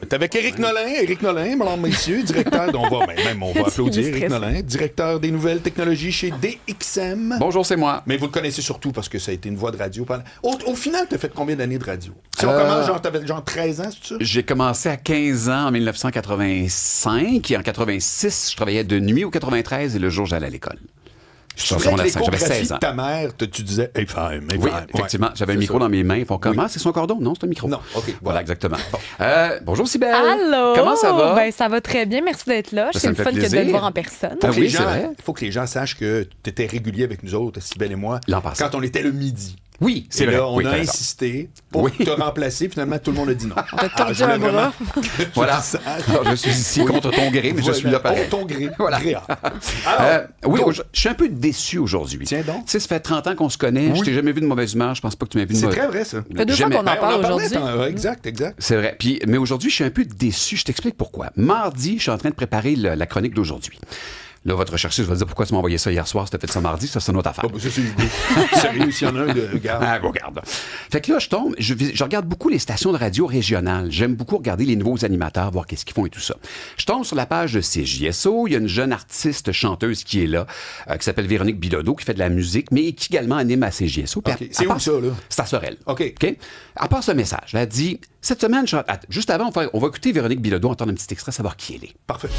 T'es avec Éric Nolin, mesdames, messieurs, directeur, on va applaudir Éric Nolin, directeur des nouvelles technologies chez DXM. Bonjour, c'est moi. Mais vous le connaissez surtout parce que ça a été une voix de radio. Au final, t'as fait combien d'années de radio? Si on commence, t'avais 13 ans, c'est ça? J'ai commencé à 15 ans en 1985 et en 86, je travaillais de nuit au 93 et le jour, j'allais à l'école. J'avais 16 ans. De ta mère, tu disais hey, femme. Oui, effectivement. J'avais un micro dans mes mains. Ils font comment? C'est son cordon? Non, c'est un micro. Non, OK. Voilà, exactement. Bon. Bonjour, Cybèle. Allô? Comment ça va? Ben, ça va très bien. Merci d'être là. C'est le fun que de te voir en personne. Oui, c'est vrai. Il faut que les gens sachent que tu étais régulier avec nous autres, Cybèle et moi, quand on était le midi. Oui, c'est vrai. Là, on a insisté pour te remplacer. Finalement, tout le monde a dit non. On t'a tordu un bras. Voilà. Alors, je suis ici contre ton gré, mais je suis là pareil. Contre ton gré. Voilà. Oui, je suis un peu déçu aujourd'hui. Tiens donc. Tu sais, ça fait 30 ans qu'on se connaît. Je t'ai jamais vu de mauvaise humeur. Je pense pas que tu m'as vu de mauvaise humeur. C'est très vrai, ça. Ça fait 2 fois qu'on en parle aujourd'hui. Exact. C'est vrai. Mais aujourd'hui, je suis un peu déçu. Je t'explique pourquoi. Mardi, je suis en train de préparer la chronique d'aujourd'hui. Là, votre chercheuse va dire pourquoi tu m'as envoyé ça hier soir, si t'as fait ça mardi, ça c'est une autre affaire. Ça, c'est Hugo. Sérieux, s'il y en a un de garde. Ah, regarde. Fait que là, je regarde beaucoup les stations de radio régionales. J'aime beaucoup regarder les nouveaux animateurs, voir qu'est-ce qu'ils font et tout ça. Je tombe sur la page de CJSO. Il y a une jeune artiste chanteuse qui est là, qui s'appelle Véronique Bilodeau, qui fait de la musique, mais qui également anime à CJSO. Okay. C'est où ça, là? C'est à Sorel. OK. Elle passe un message. Elle a dit, cette semaine, juste avant, on va écouter Véronique Bilodeau, entendre un petit extrait, savoir qui elle est. Parfait.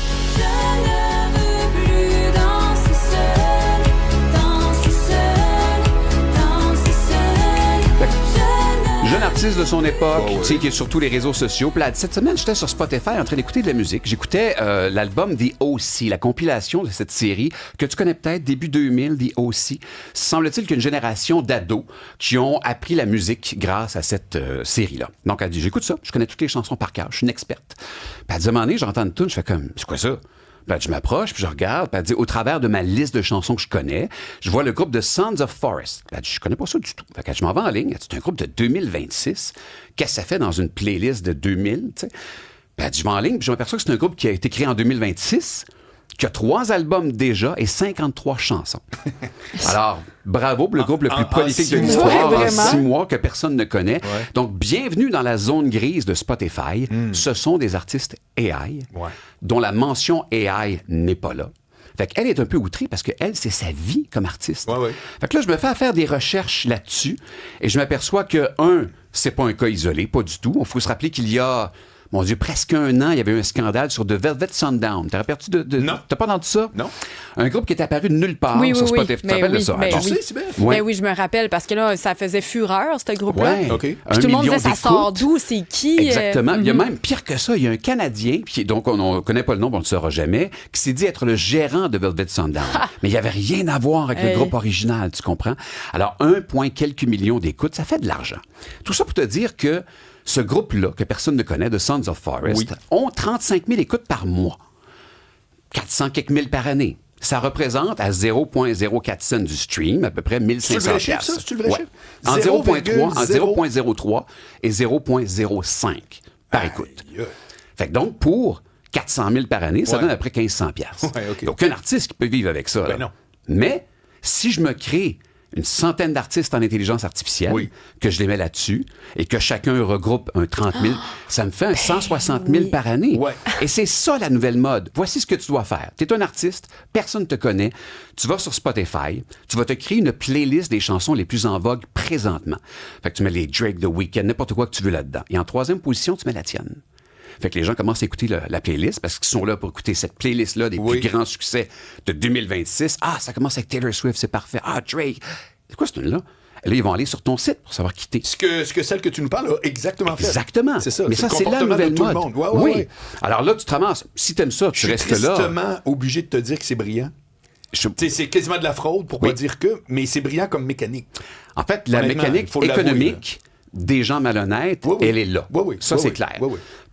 Jeune artiste de son époque, tu sais, qui est sur tous les réseaux sociaux. Puis là, cette semaine, j'étais sur Spotify en train d'écouter de la musique. J'écoutais l'album The O.C., la compilation de cette série que tu connais peut-être, début 2000, The O.C. Semble-t-il qu'une génération d'ados qui ont appris la musique grâce à cette série-là. Donc, elle dit, j'écoute ça, je connais toutes les chansons par cœur, je suis une experte. Puis elle dit, à un moment donné, j'entends une tune, je fais comme, c'est quoi ça? Puis je m'approche, puis je regarde, puis elle dit, au travers de ma liste de chansons que je connais, je vois le groupe de Sons of Forest. Puis elle dit, je connais pas ça du tout. Fait que je m'en vais en ligne. C'est un groupe de 2026. Qu'est-ce que ça fait dans une playlist de 2000, tu sais? Puis elle dit, je vais en ligne, puis je m'aperçois que c'est un groupe qui a été créé en 2026, qui a 3 albums déjà et 53 chansons. Alors, bravo pour le groupe le plus prolifique de l'histoire en 6 mois que personne ne connaît. Ouais. Donc, bienvenue dans la zone grise de Spotify. Ce sont des artistes AI dont la mention AI n'est pas là. Fait qu'elle est un peu outrée parce qu'elle, c'est sa vie comme artiste. Fait que là, je me fais faire des recherches là-dessus et je m'aperçois que, c'est pas un cas isolé, pas du tout. Il faut se rappeler qu'il y a... Mon Dieu, presque un an, il y avait eu un scandale sur The Velvet Sundown. T'as rappelé Non. T'as pas entendu ça? Non. Un groupe qui est apparu de nulle part sur Spotify. Tu te rappelles de ça? Mais oui, je me rappelle, parce que là, ça faisait fureur, ce groupe-là. Ouais. Puis tout le monde disait, ça sort d'où? C'est qui? Exactement. Il y a même pire que ça. Il y a un Canadien, donc on ne connaît pas le nom, on ne le saura jamais, qui s'est dit être le gérant de Velvet Sundown. Mais il n'y avait rien à voir avec le groupe original, tu comprends? Alors, 1 quelques millions d'écoutes, ça fait de l'argent. Tout ça pour te dire que ce groupe-là, que personne ne connaît, de Sons of Forest, ont 35 000 écoutes par mois. 400 quelques mille par année. Ça représente à 0,04 cents du stream, à peu près 1500 piastres. C'est le vrai chiffre? En 0,3 et 0,05 par écoute. Fait que donc, pour 400 000 par année, ça donne à peu près 1500 piastres. Il n'y a aucun artiste qui peut vivre avec ça. Ben non. Mais, si je me crée une centaine d'artistes en intelligence artificielle, que je les mets là-dessus, et que chacun regroupe un 30 000, ça me fait un 160 000 par année. Et c'est ça la nouvelle mode. Voici ce que tu dois faire. Tu es un artiste, personne ne te connaît, tu vas sur Spotify, tu vas te créer une playlist des chansons les plus en vogue présentement. Fait que tu mets les Drake, The Weeknd, n'importe quoi que tu veux là-dedans. Et en 3e position, tu mets la tienne. Fait que les gens commencent à écouter la playlist parce qu'ils sont là pour écouter cette playlist-là des plus grands succès de 2026. Ah, ça commence avec Taylor Swift, c'est parfait. Ah, Drake. C'est quoi ce tune-là? Là, ils vont aller sur ton site pour savoir qui t'es. Ce que celle que tu nous parles a exactement fait. Exactement. C'est ça. Mais ça, c'est la nouvelle mode. Oui. Alors là, tu te ramasses. Si t'aimes ça, tu restes là. Je suis tristement obligé de te dire que c'est brillant. C'est quasiment de la fraude pour pas dire que, mais c'est brillant comme mécanique. En fait, la mécanique économique des gens malhonnêtes, elle est là. Ça, c'est clair.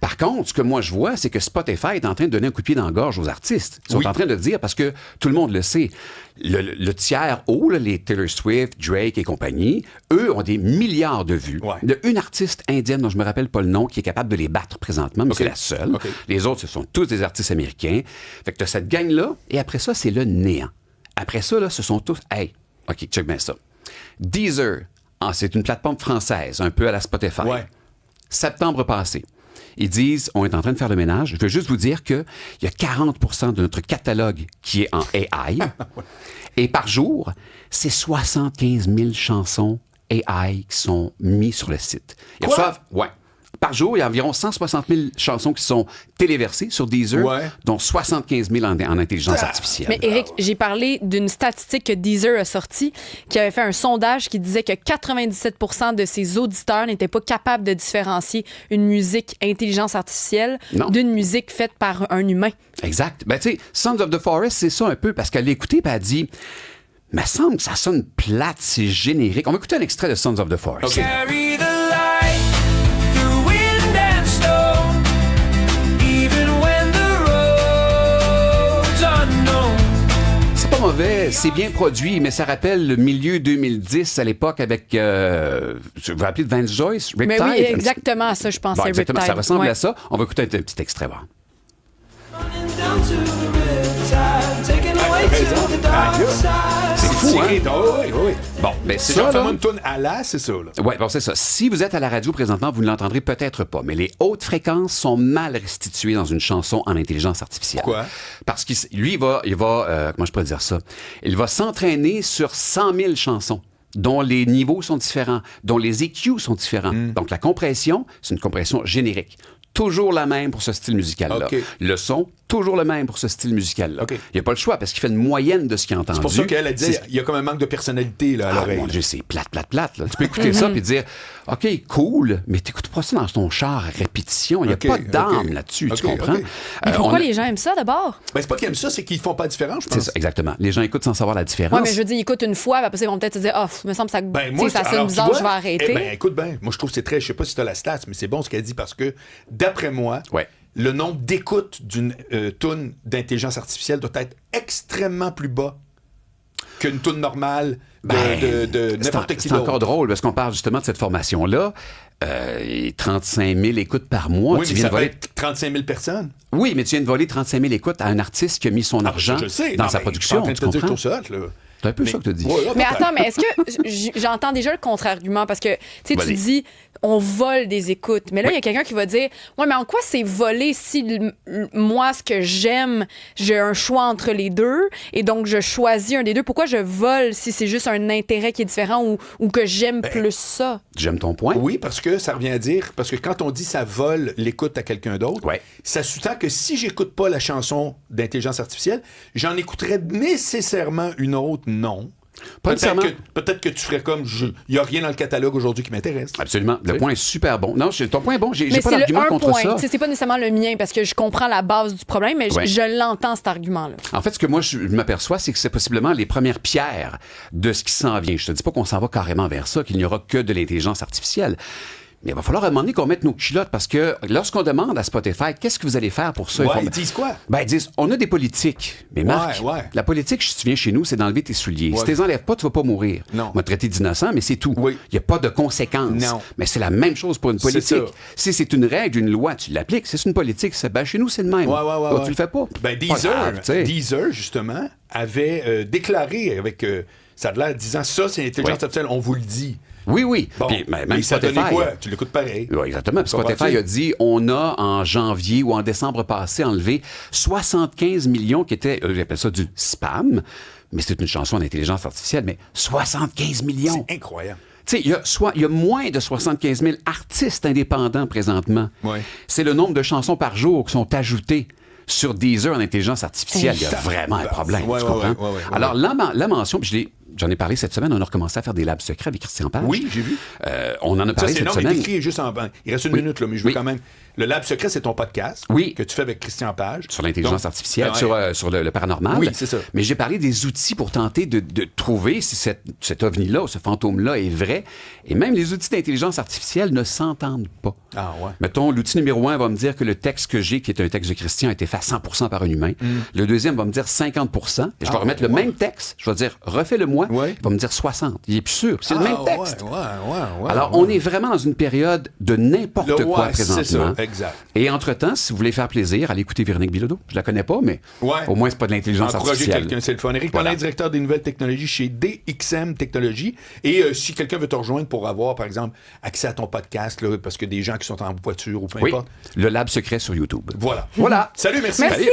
Par contre, ce que moi je vois, c'est que Spotify est en train de donner un coup de pied dans la gorge aux artistes. Ils sont en train de dire, parce que tout le monde le sait, le tiers haut, là, les Taylor Swift, Drake et compagnie, eux ont des milliards de vues. Il y a une artiste indienne dont je me rappelle pas le nom qui est capable de les battre présentement, mais c'est la seule. Les autres, ce sont tous des artistes américains. Fait que tu as cette gang-là, et après ça, c'est le néant. Après ça, là, ce sont tous... Hey, OK, check bien ça. Deezer, c'est une plateforme française, un peu à la Spotify. Septembre passé, Ils disent, on est en train de faire le ménage. Je veux juste vous dire qu'il y a 40% de notre catalogue qui est en AI. Et par jour, c'est 75 000 chansons AI qui sont mises sur le site. Ils reçoivent, par jour, il y a environ 160 000 chansons qui sont téléversées sur Deezer, dont 75 000 en intelligence artificielle. Mais Éric, j'ai parlé d'une statistique que Deezer a sortie, qui avait fait un sondage qui disait que 97% de ses auditeurs n'étaient pas capables de différencier une musique intelligence artificielle d'une musique faite par un humain. Exact. Ben, tu sais, Sons of the Forest, c'est ça un peu, parce qu'elle l'a écouté et elle a dit... Mais semble que ça sonne plate, c'est générique. On va écouter un extrait de Sons of the Forest. Okay. C'est pas mauvais, c'est bien produit, mais ça rappelle le milieu 2010 à l'époque avec, vous vous rappelez de Vance Joyce, Riptide? Mais oui, exactement à ça, je pensais, exactement, Riptide. ça ressemble à ça. On va écouter un petit extrait, voir. C'est fou, hein? Oui. Bon, ben C'est ça, genre, là... fais-moi une toune à la, c'est ça, là. Oui, bon, c'est ça. Si vous êtes à la radio présentement, vous ne l'entendrez peut-être pas, mais les hautes fréquences sont mal restituées dans une chanson en intelligence artificielle. Pourquoi? Parce qu'il lui, il va comment je pourrais dire ça? Il va s'entraîner sur 100 000 chansons dont les niveaux sont différents, dont les EQ sont différents. Donc, la compression, c'est une compression générique. Toujours la même pour ce style musical-là. Okay. Le son, toujours le même pour ce style musical-là. Okay. Il n'y a pas le choix parce qu'il fait une moyenne de ce qu'il a entendu. C'est pour ça qu'elle a dit, il y a comme un manque de personnalité là, à l'oreille. Mon Dieu, c'est plate. Là. Tu peux écouter ça puis dire, OK, cool, mais t'écoutes pas ça dans ton char à répétition. Il n'y a pas d'âme là-dessus, tu comprends? Mais pourquoi les gens aiment ça d'abord? Ben, c'est pas qu'ils aiment ça, c'est qu'ils font pas la différence, je pense. C'est ça, exactement. Les gens écoutent sans savoir la différence. Oui, mais je veux dire, ils écoutent une fois, après, ils vont peut-être se dire, me semble ça, ça sonne bizarre, je vais arrêter. Écoute bien, moi, je trouve que c'est très, je sais pas si tu as la stat, mais c'est bon ce qu'elle dit parce que, d'après moi, le nombre d'écoutes d'une toune d'intelligence artificielle doit être extrêmement plus bas qu'une toune normale de n'importe qui. C'est encore drôle parce qu'on parle justement de cette formation-là. 35 000 écoutes par mois. Oui, tu mais viens ça de voler... peut être 35 000 personnes. Oui, mais tu viens de voler 35 000 écoutes à un artiste qui a mis son argent dans sa production. Je suis en train de te dire tout ça, là. C'est un peu ça que tu dis. Mais attends, mais est-ce que j'entends déjà le contre-argument parce que tu dis on vole des écoutes. Mais là, il y a quelqu'un qui va dire ouais, mais en quoi c'est voler si moi, ce que j'aime, j'ai un choix entre les deux et donc je choisis un des deux. Pourquoi je vole si c'est juste un intérêt qui est différent ou que j'aime plus ça? J'aime ton point. Oui, parce que ça revient à dire, parce que quand on dit ça vole l'écoute à quelqu'un d'autre, ça sous-tend que si j'écoute pas la chanson d'intelligence artificielle, j'en écouterais nécessairement une autre, non. Peut-être que tu ferais comme il n'y a rien dans le catalogue aujourd'hui qui m'intéresse. Absolument. Le point est super bon. Non, ton point est bon. J'ai pas d'argument contre ça. C'est pas nécessairement le mien parce que je comprends la base du problème, mais je l'entends, cet argument-là. En fait, ce que moi, je m'aperçois, c'est que c'est possiblement les premières pierres de ce qui s'en vient. Je te dis pas qu'on s'en va carrément vers ça, qu'il n'y aura que de l'intelligence artificielle. Mais il va falloir à un moment donné qu'on mette nos culottes parce que lorsqu'on demande à Spotify qu'est-ce que vous allez faire pour ça, ils disent quoi? Ben, ils disent on a des politiques. Mais Marc, la politique, si tu viens chez nous, c'est d'enlever tes souliers. Si tu les enlèves pas, tu vas pas mourir. Non. On va te traiter d'innocent, mais c'est tout. Il n'y a pas de conséquences. Non. Mais c'est la même chose pour une politique. Si c'est une règle, une loi, tu l'appliques. C'est une politique. Ben, chez nous, c'est le même. Tu le fais pas. Ben, Deezer, justement, avait déclaré avec ça a l'air disant ça, c'est l'intelligence artificielle, on vous le dit. Oui. Bon, puis, même ça Spotify, donnait quoi? Tu l'écoutes pareil. Oui, exactement. Puis Spotify a dit, on a en janvier ou en décembre passé enlevé 75 millions qui étaient, j'appelle ça du spam, mais c'est une chanson d'intelligence artificielle, mais 75 millions. C'est incroyable. Tu sais, il y a moins de 75 000 artistes indépendants présentement. Oui. C'est le nombre de chansons par jour qui sont ajoutées sur Deezer en intelligence artificielle. Il y a vraiment un problème, tu comprends? Alors, la mention, puis j'en ai parlé cette semaine, on a recommencé à faire des labs secrets avec Christian Page. Oui, j'ai vu. On en a parlé cette semaine. Écrit juste il reste une minute, là, mais je veux quand même... Le Lab Secret, c'est ton podcast que tu fais avec Christian Page. Sur l'intelligence artificielle, sur le paranormal. Oui, c'est ça. Mais j'ai parlé des outils pour tenter de trouver si cet ovni-là, ce fantôme-là est vrai. Et même les outils d'intelligence artificielle ne s'entendent pas. Ah ouais. Mettons, l'outil numéro 1 va me dire que le texte que j'ai, qui est un texte de Christian, a été fait à 100% par un humain. Le deuxième va me dire 50%. Et je vais remettre le même texte. Je vais dire, refais-le-moi. Ouais. Il va me dire 60. Il est plus sûr. C'est le même texte. Ouais, Alors, on est vraiment dans une période de n'importe quoi présentement. C'est ça, exact. Et entre-temps, si vous voulez faire plaisir, allez écouter Véronique Bilodeau. Je la connais pas, mais au moins, c'est pas de l'intelligence artificielle. Quelqu'un, c'est le fun. Éric Paulin, directeur des nouvelles technologies chez DXM Technologies. Et si quelqu'un veut te rejoindre pour avoir, par exemple, accès à ton podcast, là, parce que des gens qui sont en voiture ou peu importe. Le Lab secret sur YouTube. Voilà. Voilà. Salut, merci. Merci.